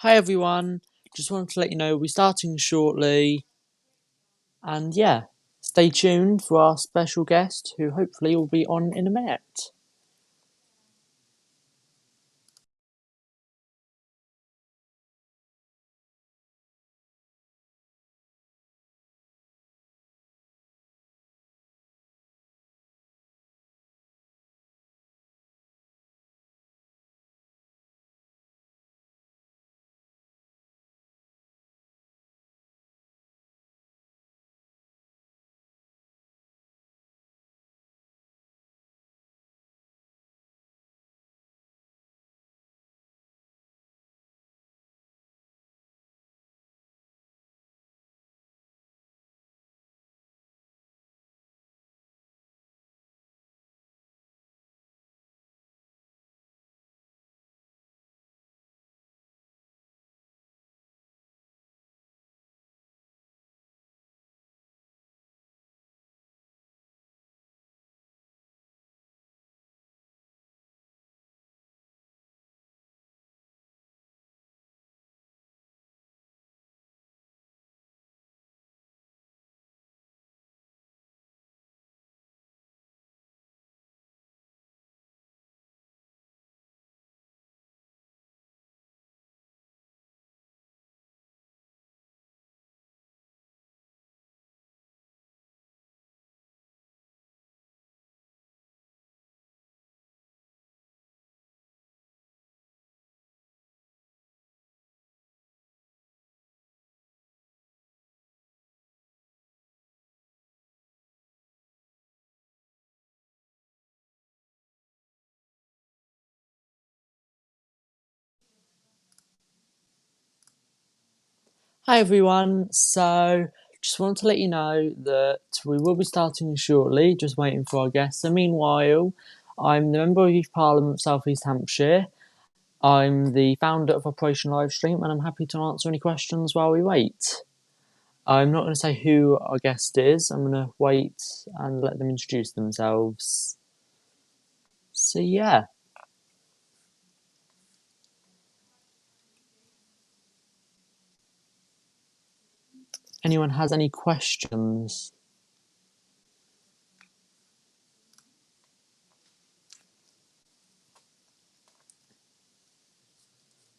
Hi everyone, just wanted to let you know we're starting shortly, and yeah, stay tuned for our special guest who hopefully will be on in a minute. Hi everyone, so just wanted to let you know that we will be starting shortly, just waiting for our guests. And meanwhile, I'm the Member of Youth Parliament of South East Hampshire. I'm the founder of Operation Livestream, and I'm happy to answer any questions while we wait. I'm not going to say who our guest is. I'm going to wait and let them introduce themselves. So yeah, anyone has any questions?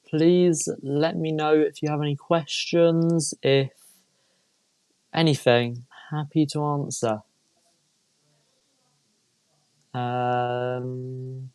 Please let me know if you have any questions, if anything. Happy to answer. Um,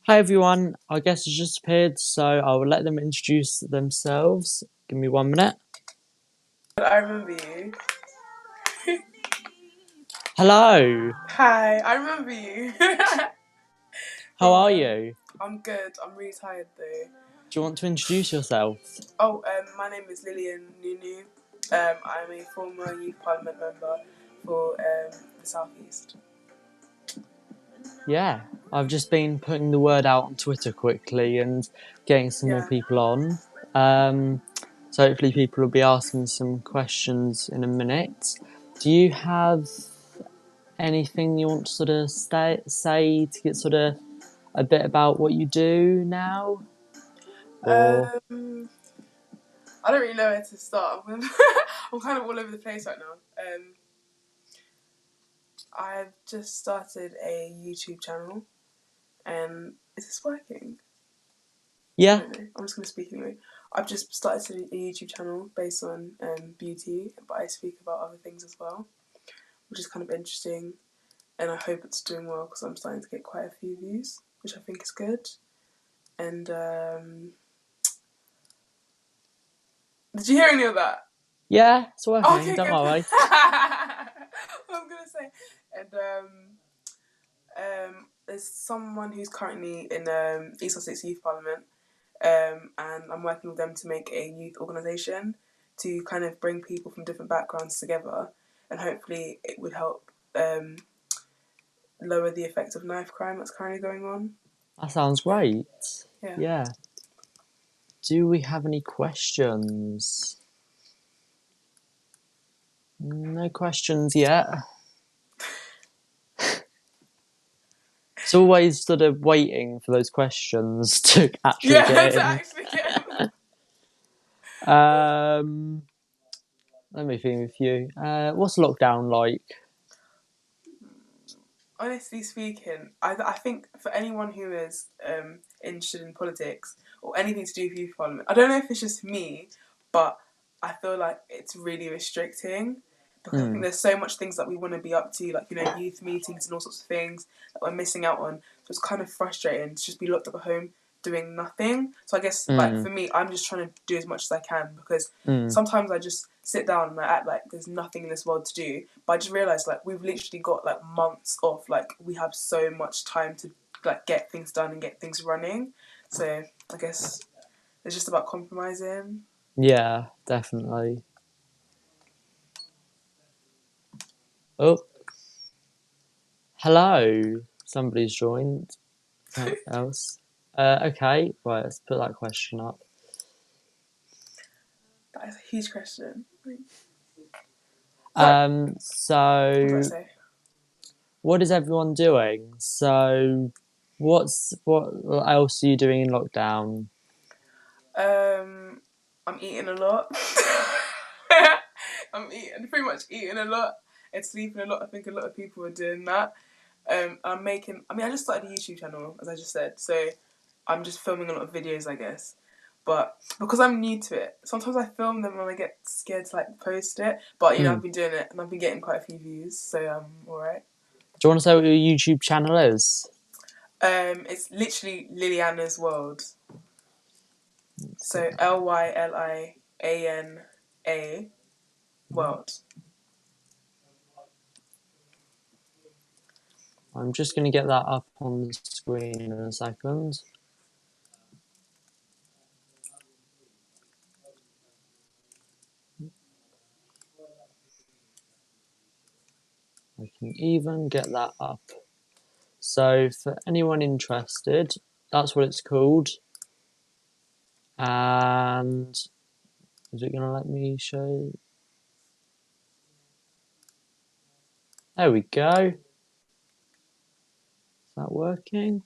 Hi everyone, our guest has just appeared, so I will let them introduce themselves. Give me 1 minute. I remember you. Hello, Hi, I remember you. how are you? I'm good. I'm really tired though. Do you want to introduce yourself? My name is Lillian Nunu. I'm a former youth parliament member for the Southeast. Yeah, I've just been putting the word out on Twitter quickly and getting some more people on. So hopefully people will be asking some questions in a minute. Do you have anything you want to sort of say to get sort of a bit about what you do now? Or I don't really know where to start. I'm kind of all over the place right now. I've just started a YouTube channel, and is this working? I yeah, don't know. I'm just going to speak anyway. I've just started a YouTube channel based on beauty, but I speak about other things as well, which is kind of interesting. And I hope it's doing well because I'm starting to get quite a few views, which I think is good. And did you hear any of that? yeah, it's working. Okay, Don't good. worry. What I'm gonna say, and there's someone who's currently in East Sussex Youth Parliament, and I'm working with them to make a youth organisation to kind of bring people from different backgrounds together, and hopefully it would help lower the effect of knife crime that's currently going on. That sounds great. Yeah. Yeah. Do we have any questions? No questions yet. It's always sort of waiting for those questions to actually Yeah, get to in. actually get. Let me think with you. What's lockdown like? Honestly speaking, I think for anyone who is interested in politics or anything to do with youth parliament, I don't know if it's just me, but I feel like it's really restricting because I think there's so much things that we want to be up to, like youth meetings and all sorts of things that we're missing out on. So it's kind of frustrating to just be locked up at home doing nothing. So I guess like for me, I'm just trying to do as much as I can because sometimes I just sit down and I act like there's nothing in this world to do. But I just realised like we've literally got like months off. Like we have so much time to like get things done and get things running. So I guess it's just about compromising. Yeah, definitely. Oh, hello. Somebody's joined. Something else. Okay, right, let's put that question up. That is a huge question. What did I So say? what is everyone doing? So what else are you doing in lockdown? I'm eating a lot. I'm pretty much eating a lot and sleeping a lot. I think a lot of people are doing that. I just started a YouTube channel, as I just said, so I'm just filming a lot of videos, I guess. But because I'm new to it, sometimes I film them and I get scared to like post it. But I've been doing it and I've been getting quite a few views, so I'm alright. Do you want to say what your YouTube channel is? It's literally Liliana's World. So Lyliana World. I'm just going to get that up on the screen in a second. I can even get that up. So for anyone interested, that's what it's called. And is it going to let me show? There we go. Is that working?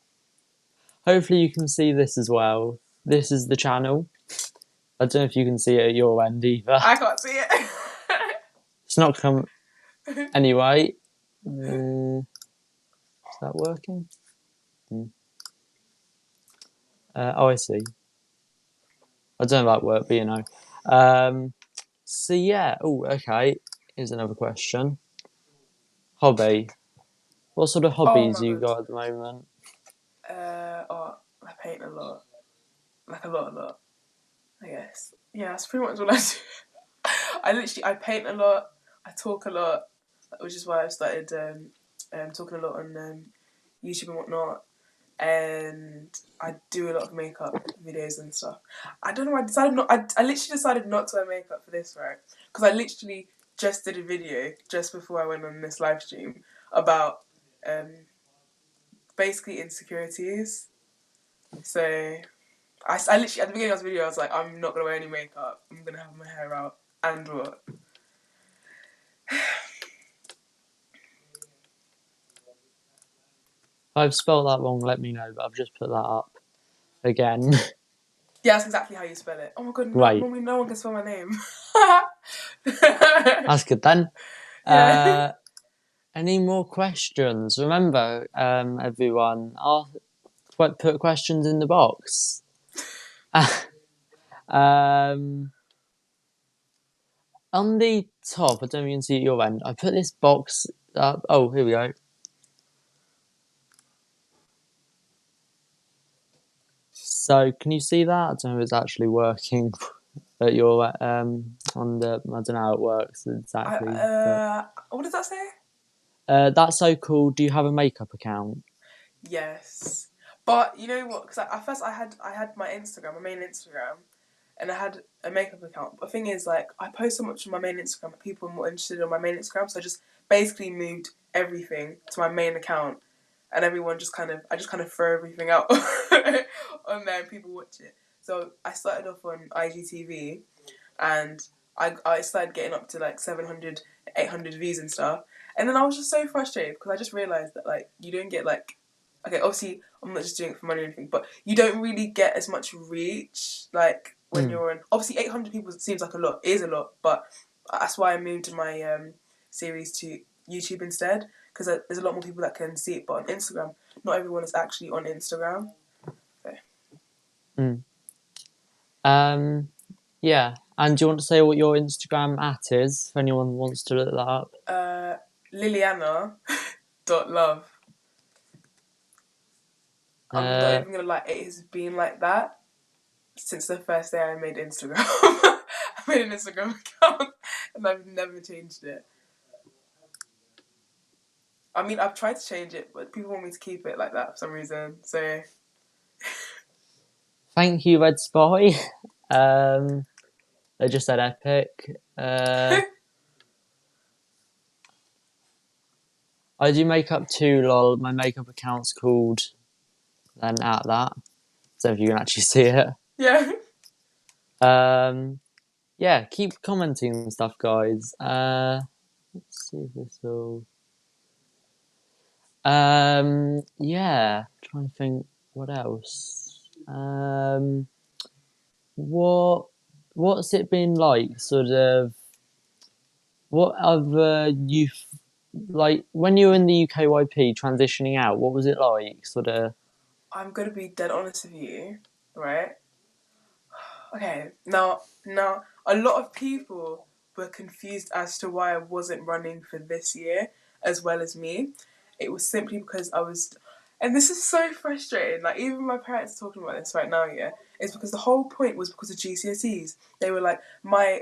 Hopefully you can see this as well. This is the channel. I don't know if you can see it at your end either. I can't see it. It's not come anyway. Is that working? Oh, I see. I don't know if that worked, but So yeah. Oh, okay. Here's another question. Hobby. What sort of Oh hobbies my you god. got at the moment? Oh, I paint a lot, like a lot. I guess. Yeah, that's pretty much all I do. I paint a lot. I talk a lot, which is why I've started talking a lot on YouTube and whatnot. And I do a lot of makeup videos and stuff. I don't know. I decided not. I literally decided not to wear makeup for this, right? Because I literally just did a video just before I went on this live stream about basically insecurities. So I literally at the beginning of the video I was like, I'm not gonna wear any makeup. I'm gonna have my hair out and what. If I've spelled that wrong, let me know, but I've just put that up again. Yeah, that's exactly how you spell it. Oh my god, Great. normally no one can spell my name. That's good then. Yeah. Any more questions? Remember, everyone, put questions in the box. On the top, I don't know if you can see at your end, I put this box up. Oh, here we go. So, can you see that? I don't know if it's actually working at your on the. I don't know how it works exactly. What does that say? That's so cool. Do you have a makeup account? Yes, but you know what? Because at first I had my Instagram, my main Instagram, and I had a makeup account. But the thing is, like, I post so much on my main Instagram, but people are more interested in my main Instagram, so I just basically moved everything to my main account, and everyone I just kind of throw everything out on there, and people watch it. So I started off on IGTV, and I started getting up to like 700, 800 views and stuff. And then I was just so frustrated because I just realised that like you don't get like, okay, obviously I'm not just doing it for money or anything, but you don't really get as much reach like when you're on. Obviously 800 people seems like a lot, is a lot, but that's why I moved my series to YouTube instead, because there's a lot more people that can see it. But on Instagram, not everyone is actually on Instagram. So. Yeah. And do you want to say what your Instagram at is if anyone wants to look that up? Liliana.love. I'm not even gonna lie, it has been like that since the first day I made Instagram. I made an Instagram account and I've never changed it. I mean, I've tried to change it, but people want me to keep it like that for some reason. So, Thank you, Red Spy. They just said epic. I do makeup too, lol. My makeup account's called then at that. So if you can actually see it. yeah. Yeah, keep commenting and stuff, guys. Let's see if this will. Yeah, trying to think what else. What's it been like? Sort of, what other youth like when you were in the UKYP transitioning out? What was it like? Sort of. I'm gonna be dead honest with you, right? Okay, now, a lot of people were confused as to why I wasn't running for this year as well as me. It was simply because I was, and this is so frustrating. Like even my parents are talking about this right now. Yeah, it's because the whole point was because of GCSEs. They were like, my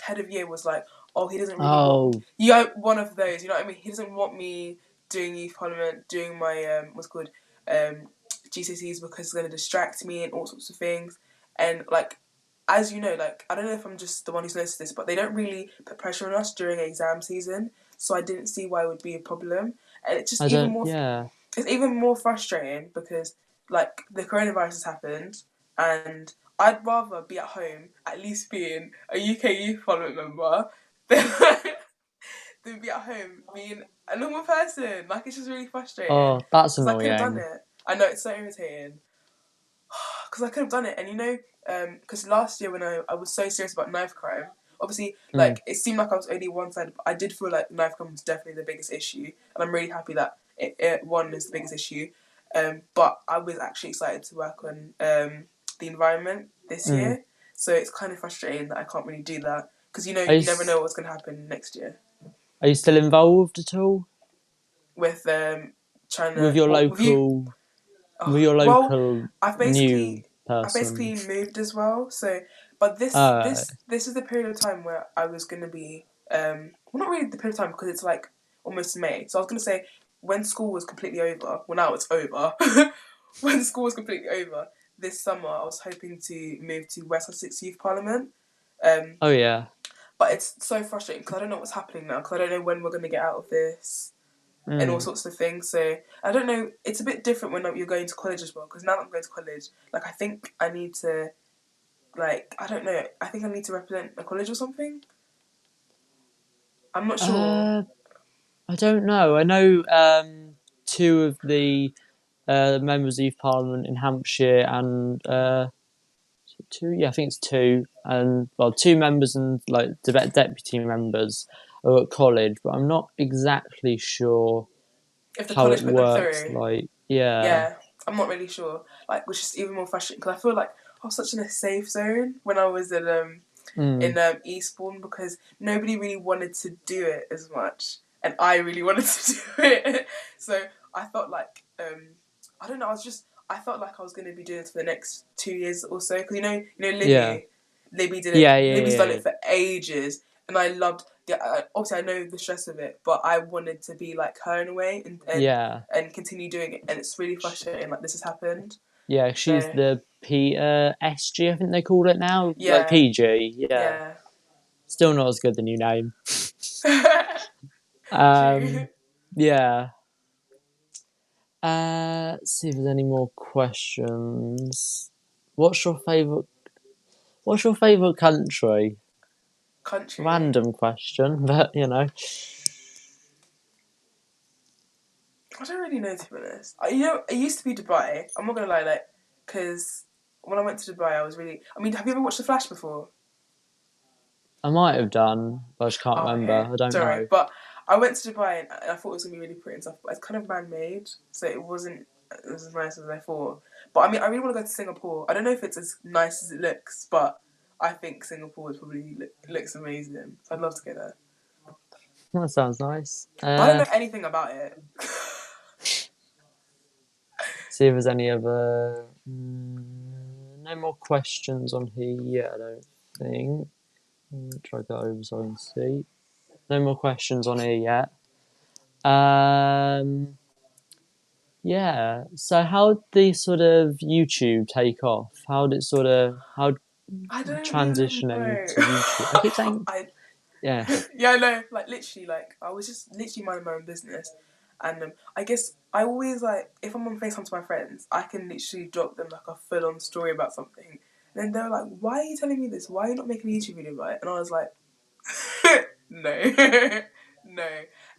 head of year was like, oh, he doesn't really want Oh, you know one of those. You know what I mean? He doesn't want me doing youth parliament, doing my what's called GCSEs because it's going to distract me and all sorts of things. And like, as you know, like I don't know if I'm just the one who's noticed this, but they don't really put pressure on us during exam season. So I didn't see why it would be a problem, and it's just I don't. Yeah, it's even more frustrating because like the coronavirus has happened, and I'd rather be at home, at least being a UK Youth Parliament member, than than be at home being a normal person. Like it's just really frustrating oh, that's because I could have done annoying. it. I know it's so irritating because I could have done it. And you know, because last year when I was so serious about knife crime, obviously, like it seemed like I was only one side, but I did feel like knife crime was definitely the biggest issue, and I'm really happy that it one is the biggest issue. But I was actually excited to work on the environment this year, so it's kind of frustrating that I can't really do that because you know Are you, you never know what's going to happen next year are you still involved at all with trying with to your what with you. local? Were your Well, local I've new basically I've person? basically moved as well. So, but this Uh, this this is the period of time where I was gonna be well, not really the period of time because it's like almost May. So I was gonna say when school was completely over. Well, now it's over. When school was completely over this summer, I was hoping to move to West Sussex Youth Parliament. Um, oh yeah. but it's so frustrating because I don't know what's happening now because I don't know when we're gonna get out of this and all Mm. sorts of things. So I don't know. It's a bit different when you're going to college as well. Because now that I'm going to college, like I think I need to, like I don't know. I think I need to represent a college or something. I'm not sure Uh, I don't know. I know two of the members of Youth Parliament in Hampshire and two. Yeah, I think it's two, and well, two members and like deputy members are at college, but I'm not exactly sure if the how it college put them works. through. Like, yeah. Yeah, I'm not really sure. Like, which is even more frustrating because I feel like I was such in a safe zone when I was Mm. in Eastbourne because nobody really wanted to do it as much, and I really wanted to do it. So I felt like I don't know. I felt like I was going to be doing it for the next 2 years or so because Yeah. Libby did it. Yeah. Yeah. Libby's done Yeah. it for ages, and I loved. Obviously, I know the stress of it, but I wanted to be like her in a way Yeah. and continue doing it. And it's really frustrating. Like this has happened. Yeah. She's So the SG, I think they call it now, like yeah, PG. Yeah. yeah. Still not as good the new name. True. Yeah. Let's see if there's any more questions. What's your favorite? What's your favorite country? Country. Random question, but you know. I don't really know to be honest. It used to be Dubai. I'm not gonna lie, like, because when I went to Dubai, I was really. I mean, have you ever watched The Flash before? I might have done, but I just can't Oh, remember. okay, I don't sorry, know. but I went to Dubai and I thought it was gonna be really pretty and stuff, but it's kind of man-made, so it wasn't as nice as I thought. But I mean, I really want to go to Singapore. I don't know if it's as nice as it looks, but I think Singapore is probably looks amazing. So I'd love to go there. That sounds nice. But I don't know anything about it. See if there's any other. No more questions on here yet, I don't think. Try to go over so I can see. No more questions on here yet. Yeah. So how did the sort of YouTube take off? How I don't even transitioning know. to YouTube? I keep saying, I yeah. yeah, I know. Like literally, like I was just literally minding my own business, and I guess I always like if I'm on FaceTime to my friends, I can literally drop them like a full-on story about something, and then they're like, "Why are you telling me this? Why are you not making a YouTube video about it?" And I was like, "No, no,"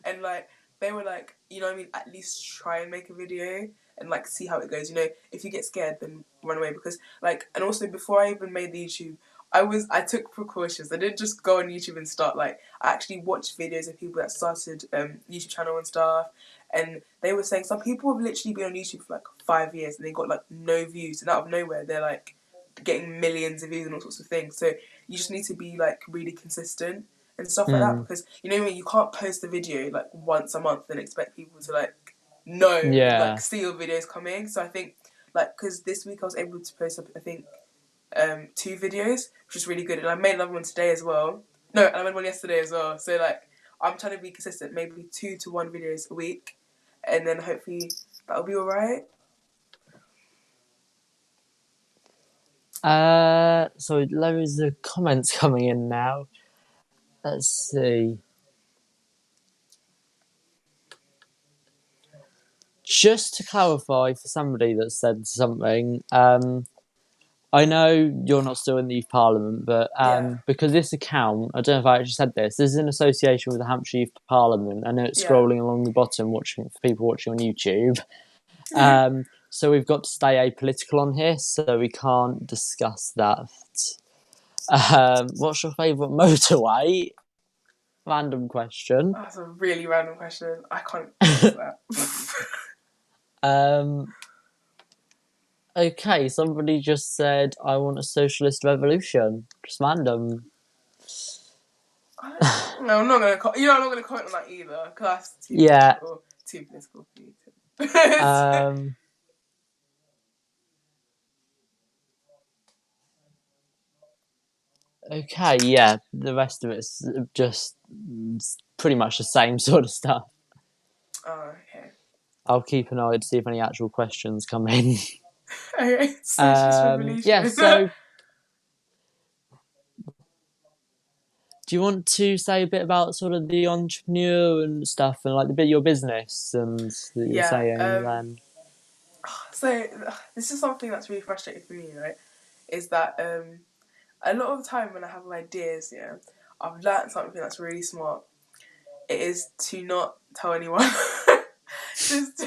and like they were like, you know what I mean? At least try and make a video and like see how it goes. You know, if you get scared, then run away because like, and also before I even made the YouTube. I took precautions. I didn't just go on YouTube and start like I actually watched videos of people that started YouTube channel and stuff, and they were saying some people have literally been on YouTube for like 5 years and they got like no views, and out of nowhere they're like getting millions of views and all sorts of things. So you just need to be like really consistent and stuff like that Mm, because you know when you can't post a video like once a month and expect people to like know and like yeah. see your videos coming. So I think like because this week I was able to post up I think 2 videos, which is really good. And I made another one today as well. No, and I made one yesterday as well. So like, I'm trying to be consistent, maybe 2 to 1 videos a week, and then hopefully that'll be alright. So loads of comments coming in now. Let's see. Just to clarify for somebody that said something, I know you're not still in the Youth Parliament, but Yeah, because this account, I don't know if I actually said this, this is in association with the Hampshire Youth Parliament. I know it's yeah. scrolling along the bottom watching for people watching on YouTube. So we've got to stay apolitical on here, so we can't discuss that. What's your favourite motorway? Random question. That's a really random question. I can't answer that. Um, okay, somebody just said, I want a socialist revolution. Just random. No, I'm not gonna. I'm not gonna comment on that either, because that's too Yeah. political. Too political for me to. Um, Okay, yeah, the rest of it's just pretty much the same sort of stuff. Oh, okay. I'll keep an eye to see if any actual questions come in. Okay, socialist Yeah, revolution. so do you want to say a bit about sort of the entrepreneur and stuff and like the bit of your business and that you're Yeah. saying then? So this is something that's really frustrating for me, right? Is that a lot of the time when I have ideas, yeah, I've learned something that's really smart. It is to not tell anyone. Just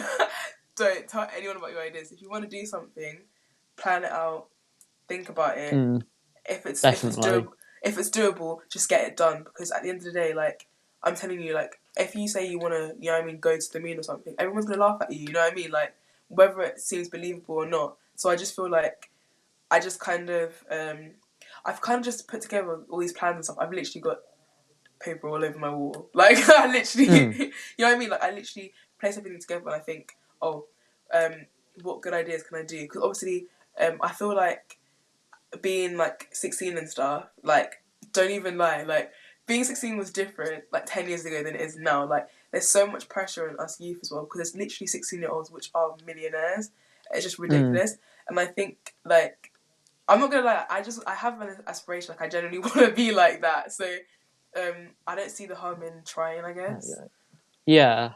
don't tell anyone about your ideas. If you want to do something, plan it out, think about it. Mm, If it's definitely. doable, just get it done. Because at the end of the day, like I'm telling you, like if you say you want to, you know what I mean, go to the moon or something, everyone's gonna laugh at you. You know what I mean? Like whether it seems believable or not. So I just feel like I just kind of I've kind of just put together all these plans and stuff. I've literally got paper all over my wall. Like I literally, Mm, you know what I mean? Like I literally place everything together and I think, oh, um, what good ideas can I do? Because obviously, I feel like being like 16 and stuff. Like, don't even lie. Like being 16 was different like 10 years ago than it is now. Like there's so much pressure on us youth as well because there's literally 16-year-olds which are millionaires. It's just mm, ridiculous. And I think like I'm not gonna lie. I have an aspiration. Like I genuinely want to be like that. So I don't see the harm in trying, I guess. yeah.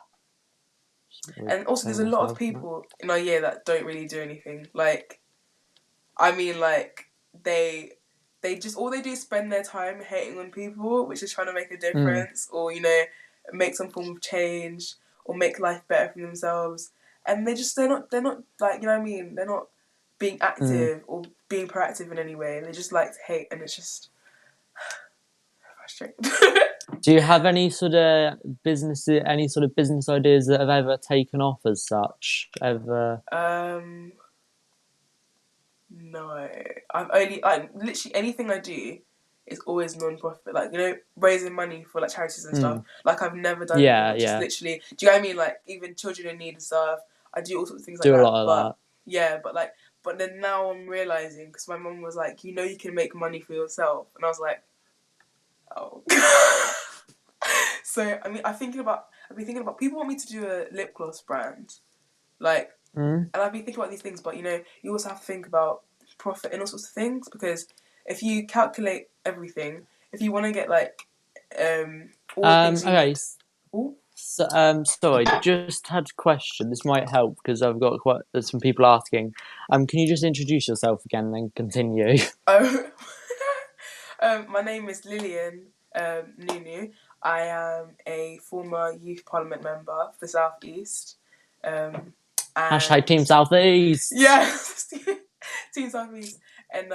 And also, there's Reclaim a lot of myself. people in our year that don't really do anything. Like, I mean, like they just all they do is spend their time hating on people, which is trying to make a Mm, difference, or make some form of change, or make life better for themselves. And they're not like you know what I mean. They're not being mm. active or being proactive in any way. They just like to hate, and it's just frustrating. Do you have any sort of business ideas that have ever taken off as such? Ever? um, No, I literally anything I do is always non-profit. Like raising money for like charities and stuff. Mm, Like I've never done anything. yeah, I've just yeah. literally. Do you know what I mean? Like even children in need and stuff. I do all sorts of things like Do a that. lot But of yeah, but then now I'm realizing because my mum was like, you can make money for yourself, and I was like, oh. So I mean, I've been thinking about people want me to do a lip gloss brand, like that. Mm. and I've been thinking about these things, but you also have to think about profit and all sorts of things because if you calculate everything, if you want to get like all the things you Okay. need. Ooh. So, sorry, just had a question. This might help because I've got quite there's some people asking. Can you just introduce yourself again and then continue? Oh. My name is Lillian Nunu. I am a former youth parliament member for the South East. Hashtag And Team Southeast. yeah, Team South East. And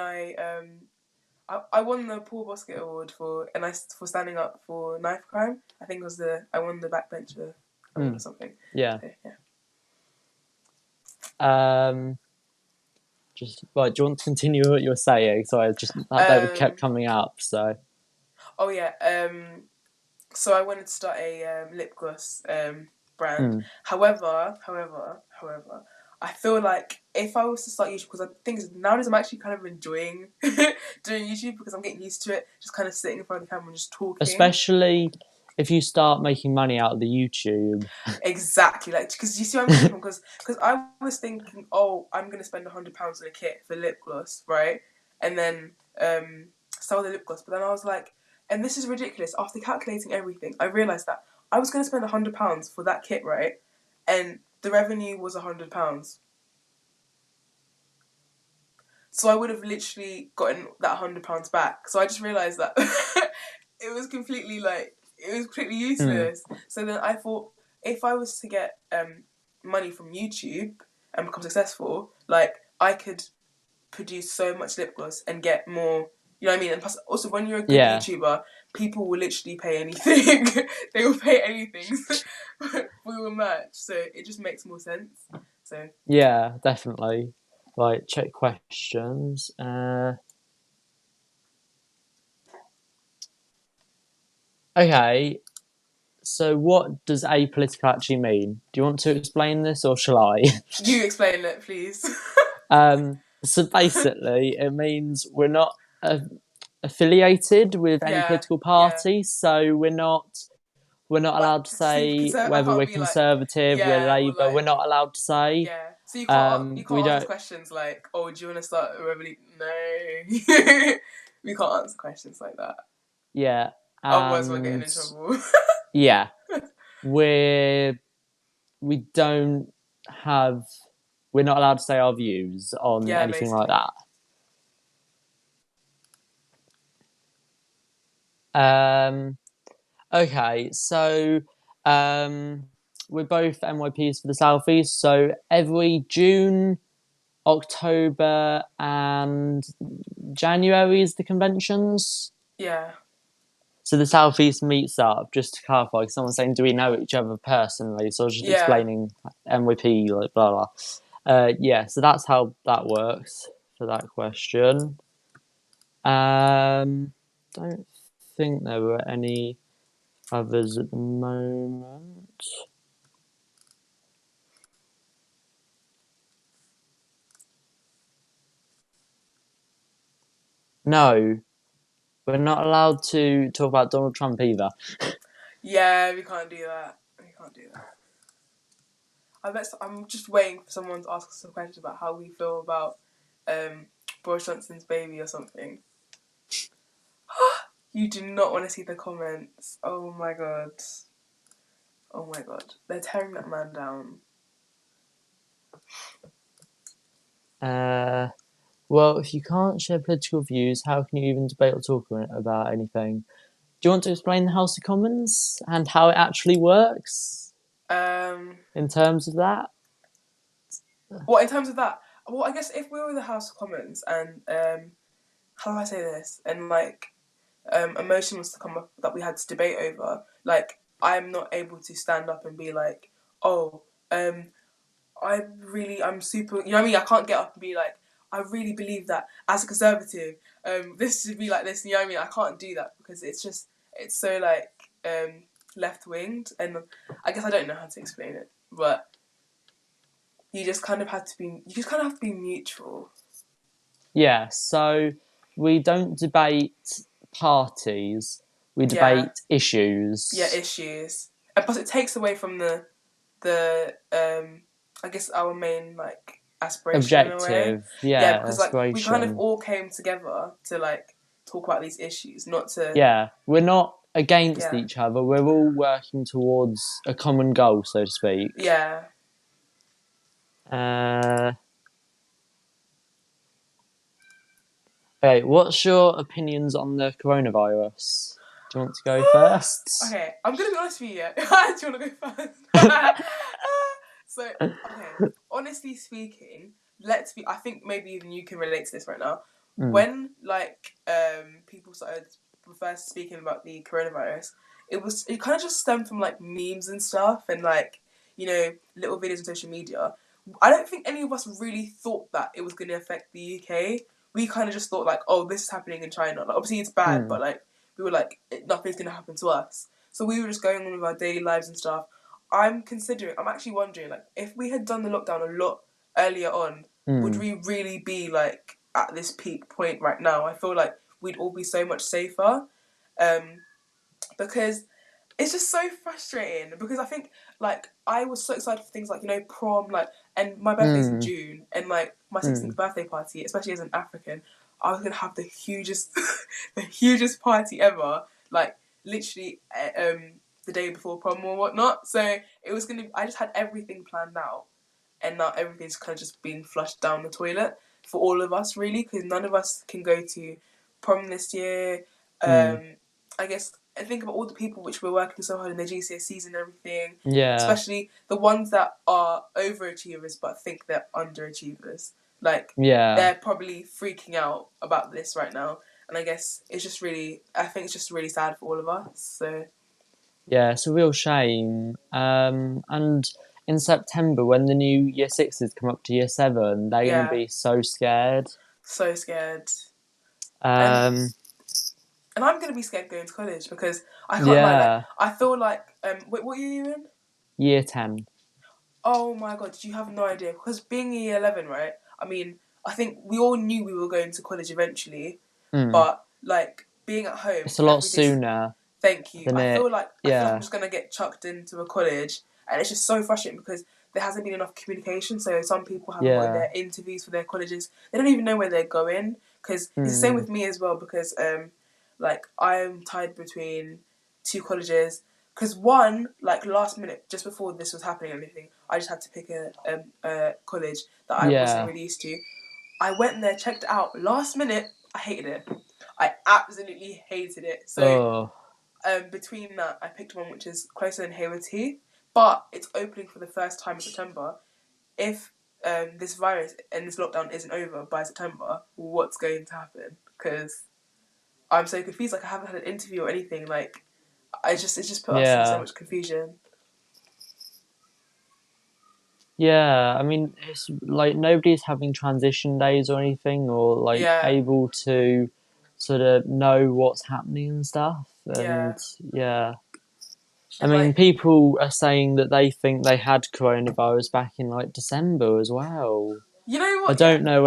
I won the Paul Bosket Award for standing up for knife crime. I think I won the backbencher award or Mm, something. yeah. So, yeah. Um, just right. Do you want to continue what you were saying? Sorry, just that kept Um. coming up. So. Oh yeah. So I wanted to start a lip gloss brand. Mm, However, I feel like if I was to start YouTube, because I think nowadays I'm actually kind of enjoying doing YouTube because I'm getting used to it, just kind of sitting in front of the camera and just talking. especially if you start making money out of the YouTube. Exactly, like because you see where I'm coming from. Because I was thinking, oh, I'm gonna spend £100 on a kit for lip gloss, right? And then sell the lip gloss. But then I was like, and this is ridiculous. After calculating everything, I realized that I was gonna spend £100 for that kit, right? And the revenue was £100. So I would have literally gotten that £100 back. So I just realized that it was completely Mm, useless. So then I thought if I was to get money from YouTube and become successful, like I could produce so much lip gloss and get more. You know what I mean? And plus, also when you're a good yeah, YouTuber, people will literally pay anything. They will pay anything for your merch. So it just makes more sense. So yeah, definitely. Right, check questions. Okay, so what does apolitical actually mean? Do you want to explain this or shall I? you explain it, please. So basically, it means we're not. affiliated with any Yeah, political yeah. party, so we're not allowed Like to super say conservative. I whether can't we're be like, Conservative, we're yeah, or Labour. We're like, not allowed to say. yeah. So you We can't ask us don't. questions like, oh, do you want to start a revolution? No, we can't answer questions like that. Yeah, Otherwise, we're getting and in trouble. yeah, we're we don't have. We're not allowed to say our views on Yeah, anything like basically. that. Um, okay, so um, we're both NYPs for the Southeast. So every June, October, and January is the conventions. Yeah, So the Southeast meets up, just to clarify, because someone's saying, do we know each other personally? So I was just yeah. explaining NYP, like, blah, blah. Yeah, so that's how that works for that question. Don't think there were any others at the moment. No, we're not allowed to talk about Donald Trump either. Yeah, we can't do that. We can't do that. I'm just waiting for someone to ask us a question about how we feel about um, Boris Johnson's baby or something. You do not want to see the comments. Oh my god. Oh my god. They're tearing that man down. Well, if you can't share political views, how can you even debate or talk about anything? Do you want to explain the House of Commons and how it actually works Um, in terms of that? what in terms of that? Well, I guess if we were in the House of Commons and how do I say this? And like a motion was to come up that we had to debate over, like I'm not able to stand up and be like, oh, I'm super. You know what I mean? I can't get up and be like, I really believe that as a conservative, this should be like this. You know what I mean? I can't do that because it's so like left winged, and I guess I don't know how to explain it, but you just kind of have to be neutral. Yeah, so we don't debate parties, we Yeah, debate yeah, issues. issues, and plus it takes away from the I guess our main like aspiration in a way. Objective, Yeah, yeah, because like we kind of aspiration. all came together to like talk about these issues, not to Yeah, we're not against yeah each other, we're all working towards a common goal, so to speak. yeah. Uh, okay, what's your opinions on the coronavirus? Do you want to go first? Okay, I'm gonna be honest with you. Yeah. Do you want to go first? So okay, honestly speaking, let's be. I think maybe even you can relate to this right now. Mm, When like people started first speaking about the coronavirus, it kind of just stemmed from like memes and stuff and like little videos on social media. I don't think any of us really thought that it was going to affect the UK. We kind of just thought like, oh, this is happening in China. Like obviously it's bad, mm, but like we were like, nothing's going to happen to us. So we were just going on with our daily lives and stuff. I'm actually wondering, like, if we had done the lockdown a lot earlier on, would mm, we really be like at this peak point right now? I feel like we'd all be so much safer, um, because it's just so frustrating. Because I think like I was so excited for things like prom, like, and my birthday's in mm, June, and like my mm. 16th birthday party, especially as an African, I was gonna have the hugest, the hugest party ever. Like literally, the day before prom or whatnot. So it was gonna. I just had everything planned out, and now everything's kind of just being flushed down the toilet for all of us, really, because none of us can go to prom this year. Mm. I guess I think about all the people which were working so hard in their GCSEs and everything, Yeah, especially the ones that are overachievers but think they're underachievers. Like yeah, they're probably freaking out about this right now, and I guess I think it's just really sad for all of us. So yeah. It's a real shame. And in September, when the new year sixes come up to year seven, they're going to yeah, be so scared. so scared. And Um, and I'm gonna be scared going to college because I can't lie. Like yeah, I feel like wait, what are you in? year 10. Oh my god, did you have no idea? Because being in year 11, right? I mean, I think we all knew we were going to college eventually, Mm, but like being at home, It's a lot everything's. sooner Thank you. than I feel it. like I'm Yeah, just gonna get chucked into a college, and it's just so frustrating because there hasn't been enough communication. So some people haven't got in yeah. their interviews for their colleges. They don't even know where they're going because it's the same Mm, with me as well. Because like I'm tied between two colleges. Because one, like last minute, just before this was happening and everything, I just had to pick a college that I wasn't yeah. really used to. I went there, checked it out. Last minute, I hated it. I absolutely hated it. So Oh, between that, I picked one which is closer than Hayward Heath, but it's opening for the first time in September. If this virus and this lockdown isn't over by September, what's going to happen? Because I'm so confused. Like I haven't had an interview or anything. Like it's just put us in so yeah. much confusion. Yeah, I mean, it's like nobody's having transition days or anything, or like Yeah, able to sort of know what's happening and stuff. yeah. And yeah, I And mean, like people are saying that they think they had coronavirus back in like December as well. you know I what? Yeah, don't know